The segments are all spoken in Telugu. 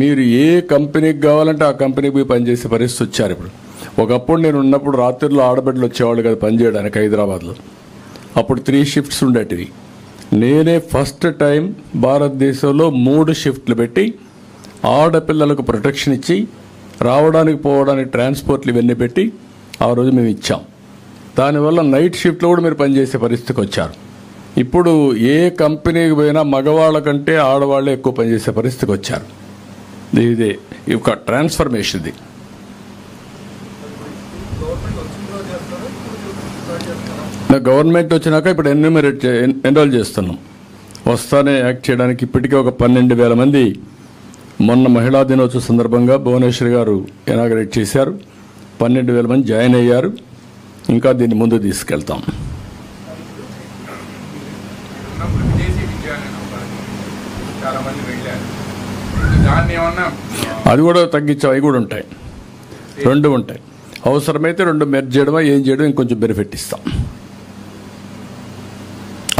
మీరు ఏ కంపెనీకి కావాలంటే ఆ కంపెనీకి పోయి పనిచేసే పరిస్థితి వచ్చారు ఇప్పుడు. ఒకప్పుడు నేను ఉన్నప్పుడు రాత్రిలో ఆడబిడ్డలు వచ్చేవాళ్ళు కదా పనిచేయడానికి హైదరాబాద్లో. అప్పుడు 3 షిఫ్ట్స్ ఉండేటివి. నేనే ఫస్ట్ టైం భారతదేశంలో 3 షిఫ్ట్లు పెట్టి ఆడపిల్లలకు ప్రొటెక్షన్ ఇచ్చి రావడానికి పోవడానికి ట్రాన్స్పోర్ట్లు ఇవన్నీ పెట్టి ఆ రోజు మేము ఇచ్చాం. దానివల్ల నైట్ షిఫ్ట్లో కూడా మీరు పనిచేసే పరిస్థితికి వచ్చారు. ఇప్పుడు ఏ కంపెనీకి పోయినా మగవాళ్ళ కంటే ఆడవాళ్ళే ఎక్కువ పనిచేసే పరిస్థితికి వచ్చారు. ఇదే ఒక ట్రాన్స్ఫర్మేషన్. ఇది గవర్నమెంట్ వచ్చినాక ఇప్పుడు ఎన్రోల్ చేస్తున్నాం. వస్తానే యాక్ట్ చేయడానికి ఇప్పటికే ఒక 12,000 మంది మొన్న మహిళా దినోత్సవ సందర్భంగా భువనేశ్వర్ గారు ఇనాగరేట్ చేశారు. 12,000 మంది జాయిన్ అయ్యారు. ఇంకా దీన్ని ముందు తీసుకెళ్తాం. అది కూడా తగ్గించాం. అవి కూడా ఉంటాయి, 2 ఉంటాయి. అవసరమైతే 2 మెర్జ్ చేయడమా ఏం చేయడం ఇంకొంచెం బెనిఫిట్ ఇస్తాం.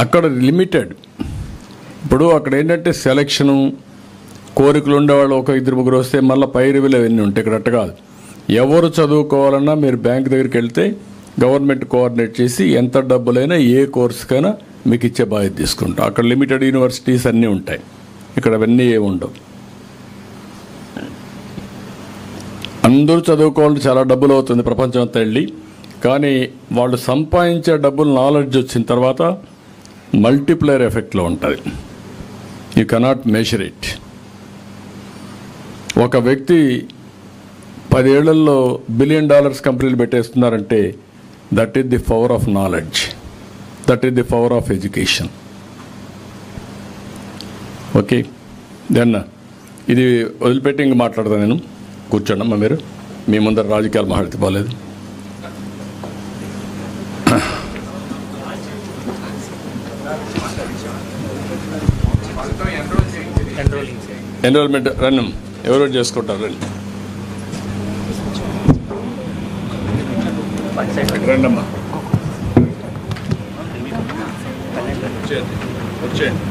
అక్కడ లిమిటెడ్. ఇప్పుడు అక్కడ ఏంటంటే సెలక్షను, కోరికలు ఉండేవాళ్ళు 1-2 వస్తే మళ్ళీ పై రివ్యూలు అవన్నీ ఉంటాయి. ఇక్కడ అట్ట కాదు. ఎవరు చదువుకోవాలన్నా మీరు బ్యాంక్ దగ్గరికి వెళ్తే గవర్నమెంట్ కోఆర్డినేట్ చేసి ఎంత డబ్బులైనా ఏ కోర్సుకైనా మీకు ఇచ్చే బాధ్యత తీసుకుంటాం. అక్కడ లిమిటెడ్ యూనివర్సిటీస్ అన్నీ ఉంటాయి. ఇక్కడ అవన్నీ ఏమి ఉండవు. అందరూ చదువుకోవాలంటే చాలా డబ్బులు అవుతుంది ప్రపంచం అంతా వెళ్ళి. కానీ వాళ్ళు సంపాదించే డబ్బులు నాలెడ్జ్ వచ్చిన తర్వాత మల్టిప్లైర్ ఎఫెక్ట్లో ఉంటుంది. You cannot measure it. ఒక వ్యక్తి 10 ఏళ్లలో $1 బిలియన్ కంపెనీలు పెట్టేస్తున్నారంటే that is the power of knowledge, that is the power of education. Okay, then ఇది వదిలిపెట్టి ఇంక మాట్లాడతాను నేను. కూర్చోండమ్మా మీరు. మీ ముందర రాజకీయాలు మాట్లాడితే బాగాలేదు. ఎన్రోల్మెంట్ రన్ ఎవరు చేసుకుంటారు? రండమ్మా, వచ్చేయండి.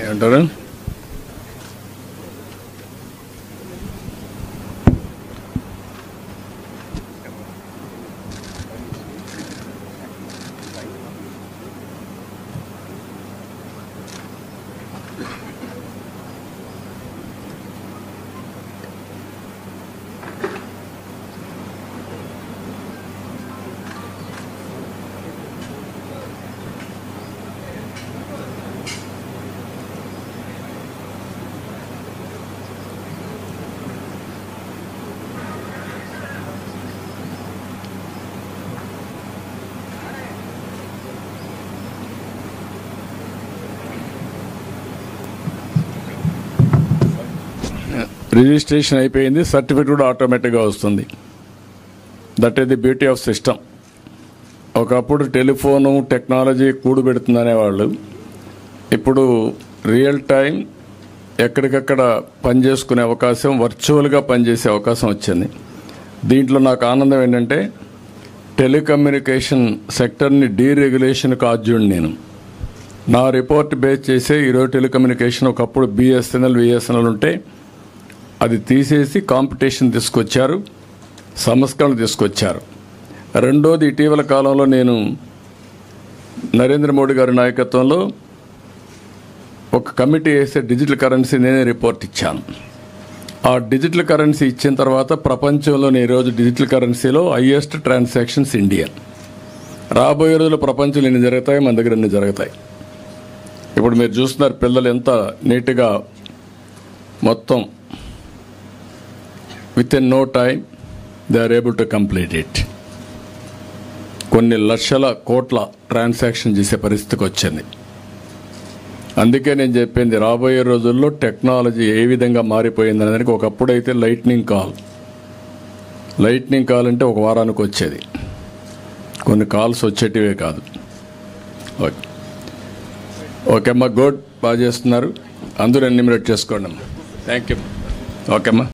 ఏమంటారు? రిజిస్ట్రేషన్ అయిపోయింది. సర్టిఫికేట్ కూడా ఆటోమేటిక్గా వస్తుంది. That is the beauty of system. ఒకప్పుడు టెలిఫోను టెక్నాలజీ కూడుబెడుతుందనేవాళ్ళు. ఇప్పుడు రియల్ టైం ఎక్కడికక్కడ పనిచేసుకునే అవకాశం, వర్చువల్గా పనిచేసే అవకాశం వచ్చింది. దీంట్లో నాకు ఆనందం ఏంటంటే టెలికమ్యూనికేషన్ సెక్టర్ని డీరెగ్యులేషన్కి ఆద్యుడిని నేను. నా రిపోర్ట్ బేస్ చేసే ఈరోజు టెలికమ్యూనికేషన్ ఒకప్పుడు బిఎస్ఎన్ఎల్ విఎస్ఎన్ఎల్ ఉంటే అది తీసేసి కాంపిటీషన్ తీసుకొచ్చారు, సంస్కరణ తీసుకొచ్చారు. రెండోది, ఇటీవల కాలంలో నేను నరేంద్ర మోడీ గారి నాయకత్వంలో ఒక కమిటీ వేసే డిజిటల్ కరెన్సీ నేనే రిపోర్ట్ ఇచ్చాను. ఆ డిజిటల్ కరెన్సీ ఇచ్చిన తర్వాత ప్రపంచంలోని ఈరోజు డిజిటల్ కరెన్సీలో హైయెస్ట్ ట్రాన్సాక్షన్స్ ఇండియా. రాబోయే రోజుల్లో ప్రపంచంలో ఎన్ని జరుగుతాయి, మన దగ్గర ఎన్ని జరుగుతాయి. ఇప్పుడు మీరు చూస్తున్నారు పిల్లలు ఎంత నీట్గా మొత్తం within no time they are able to complete it. కొన్ని లక్షల కోట్ల ట్రాన్సాక్షన్ చేసే పరిస్థితికి వచ్చింది. అందుకే నేను చెప్పింది రాబోయే రోజుల్లో టెక్నాలజీ ఏ విధంగా మారిపోయింది అనేదానికి. ఒకప్పుడైతే లైట్నింగ్ కాల్ అంటే ఒక వారానికి వచ్చేది, కొన్ని కాల్స్ వచ్చేటివే కాదు. ఓకే అమ్మా, గుడ్, బాగా చేస్తున్నారు. అందరూ ఎన్యూమరేట్ చేసుకోండి అమ్మా. Thank you. ఓకే అమ్మా.